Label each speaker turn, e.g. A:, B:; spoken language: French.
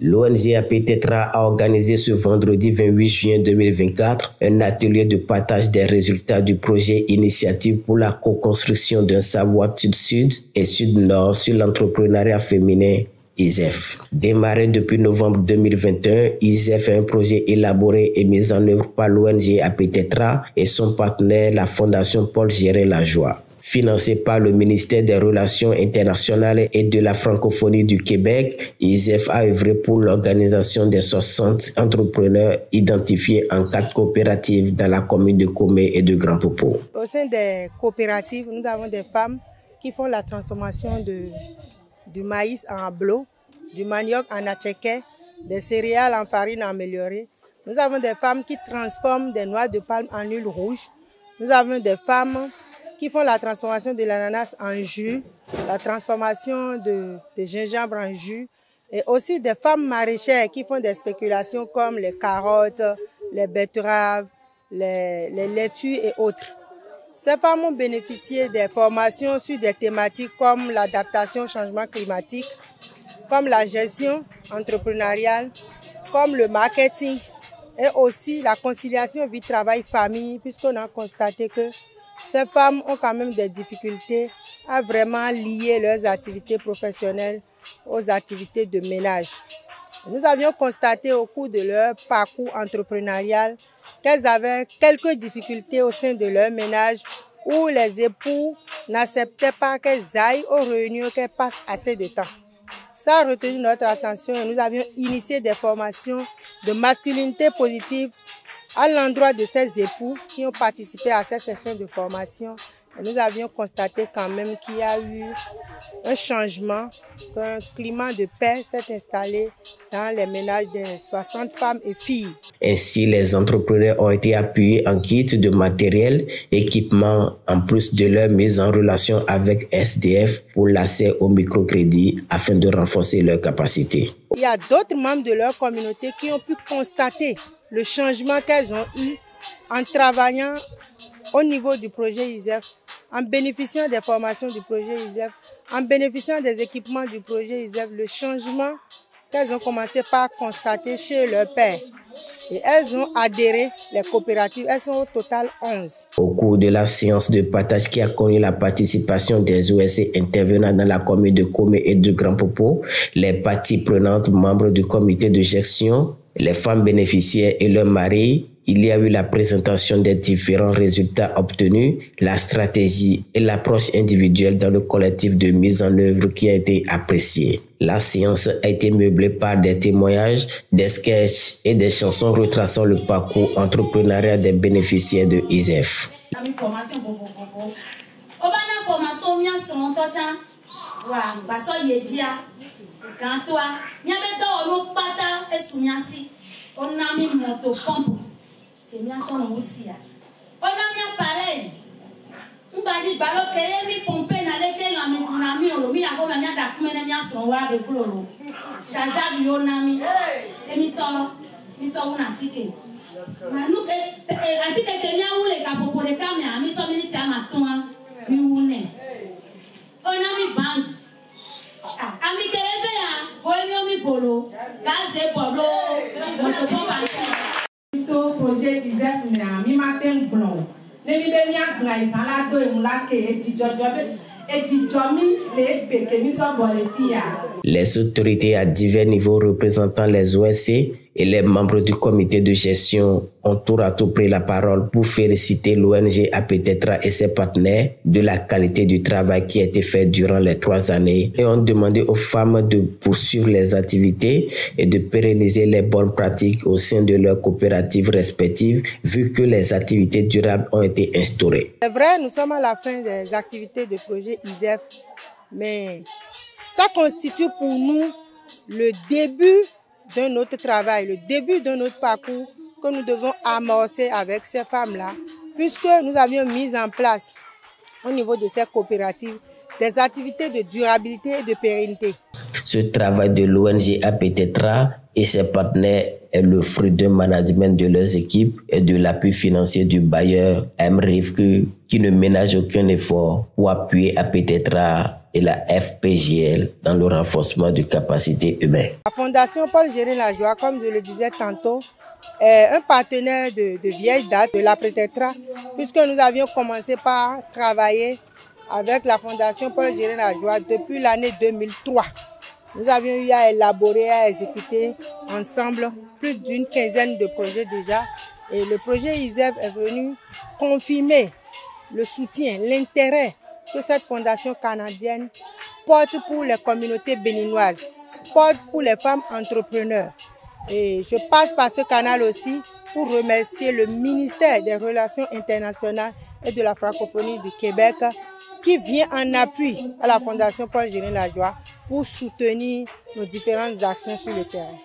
A: L'ONG APTETRA a organisé ce vendredi 28 juin 2024 un atelier de partage des résultats du projet Initiative pour la co-construction d'un savoir Sud-Sud et Sud-Nord sur l'entrepreneuriat féminin ISEF. Démarré depuis novembre 2021, ISEF est un projet élaboré et mis en œuvre par l'ONG APTETRA et son partenaire, la Fondation Paul Gérin-Lajoie. Financé par le ministère des Relations internationales et de la francophonie du Québec, ISEF a œuvré pour l'organisation des 60 entrepreneurs identifiés en 4 coopératives dans la commune de Komé et de Grand Popo.
B: Au sein des coopératives, nous avons des femmes qui font la transformation du maïs en blot, du manioc en atcheke, des céréales en farine améliorée. Nous avons des femmes qui transforment des noix de palme en huile rouge. Nous avons des femmes qui font la transformation de l'ananas en jus, la transformation de gingembre en jus, et aussi des femmes maraîchères qui font des spéculations comme les carottes, les betteraves, les laitues et autres. Ces femmes ont bénéficié des formations sur des thématiques comme l'adaptation au changement climatique, comme la gestion entrepreneuriale, comme le marketing et aussi la conciliation vie-travail-famille, puisqu'on a constaté que ces femmes ont quand même des difficultés à vraiment lier leurs activités professionnelles aux activités de ménage. Nous avions constaté au cours de leur parcours entrepreneurial qu'elles avaient quelques difficultés au sein de leur ménage où les époux n'acceptaient pas qu'elles aillent aux réunions, qu'elles passent assez de temps. Ça a retenu notre attention et nous avions initié des formations de masculinité positive à l'endroit de ces époux qui ont participé à ces sessions de formation. Et nous avions constaté quand même qu'il y a eu un changement, qu'un climat de paix s'est installé dans les ménages de 60 femmes et filles.
A: Ainsi, les entrepreneurs ont été appuyés en kit de matériel, équipement, en plus de leur mise en relation avec SDF pour l'accès au microcrédit afin de renforcer leurs capacités.
B: Il y a d'autres membres de leur communauté qui ont pu constater le changement qu'elles ont eu en travaillant au niveau du projet ISEF, en bénéficiant des formations du projet ISEF, en bénéficiant des équipements du projet ISEF, le changement qu'elles ont commencé par constater chez leur père. Et elles ont adhéré, les coopératives, elles sont au total 11.
A: Au cours de la séance de partage qui a connu la participation des OSC intervenant dans la commune de Komé et de Grand Popo, les parties prenantes, membres du comité de gestion, les femmes bénéficiaires et leurs maris, il y a eu la présentation des différents résultats obtenus, la stratégie et l'approche individuelle dans le collectif de mise en œuvre qui a été appréciée. La séance a été meublée par des témoignages, des sketchs et des chansons retraçant le parcours entrepreneurial des bénéficiaires de ISEF.
C: Projet ISEF mi matin blond. Ne mi be nya gna izala do emula ke eti jomi le be ke mi so bole pia.
A: Les autorités à divers niveaux représentant les OSC et les membres du comité de gestion ont tour à tour pris la parole pour féliciter l'ONG APTETRA et ses partenaires de la qualité du travail qui a été fait durant les 3 années et ont demandé aux femmes de poursuivre les activités et de pérenniser les bonnes pratiques au sein de leurs coopératives respectives vu que les activités durables ont été instaurées.
B: C'est vrai, nous sommes à la fin des activités du projet ISEF, mais ça constitue pour nous le début de notre travail, le début de notre parcours que nous devons amorcer avec ces femmes-là, puisque nous avions mis en place au niveau de ces coopératives des activités de durabilité et de pérennité.
A: Ce travail de l'ONG APTETRA et ses partenaires est le fruit d'un management de leurs équipes et de l'appui financier du bailleur MRIFQ qui ne ménage aucun effort pour appuyer APTETRA et la FPJL dans le renforcement de capacités humaines.
B: La Fondation Paul Gérin Lajoie, comme je le disais tantôt, est un partenaire de vieille date de l'après-Tetra, puisque nous avions commencé par travailler avec la Fondation Paul Gérin Lajoie depuis l'année 2003. Nous avions eu à élaborer, à exécuter ensemble plus d'une quinzaine de projets déjà. Et le projet ISEF est venu confirmer le soutien, l'intérêt que cette fondation canadienne porte pour les communautés béninoises, porte pour les femmes entrepreneurs. Et je passe par ce canal aussi pour remercier le ministère des Relations internationales et de la francophonie du Québec qui vient en appui à la Fondation Paul Gérin Lajoie pour soutenir nos différentes actions sur le terrain.